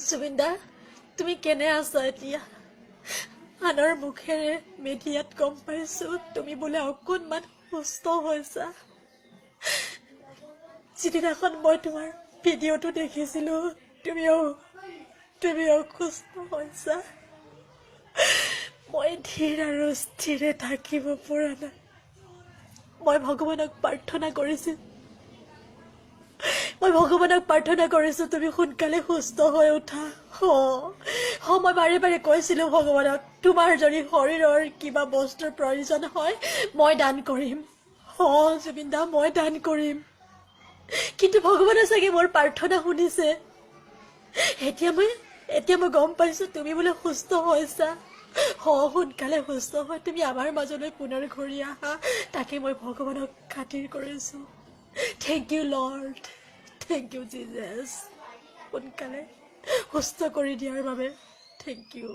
জুবিনদা তুমি কেনে আছা এতিয়া আনৰ মুখেৰে মিডিয়াত গম পাইছো তুমি বোলে অকণমান সুস্থ হৈছা যিদিনাখন মই তোমাৰ ভিডিঅ'টো দেখিছিলো তুমি অসুস্থ হৈছা মই ধীৰ আৰু স্থিৰে থাকিব পৰা নাই মই ভগৱানক প্ৰাৰ্থনা কৰিছো তুমি সোনকালে সুস্থ হৈ উঠা মই বাৰে বাৰে কৈছিলো ভগৱানক তোমাৰ যদি শৰীৰৰ কিবা বস্তুৰ প্ৰয়োজন হয় মই দান কৰিম জুবিনদা মই দান কৰিম কিন্তু ভগৱানে চাগে মোৰ প্ৰাৰ্থনা শুনিছে এতিয়া মই গম পাইছো তুমি বোলে সুস্থ হৈছা সোনকালে সুস্থ হৈ তুমি আমাৰ মাজলৈ পুনৰ ঘূৰি আহা তাকে মই ভগৱানক খাতিৰ কৰিছো Thank you, Lord. Thank you, Jesus. সোনকালে সুস্থ কৰি দিয়াৰ বাবে Thank you.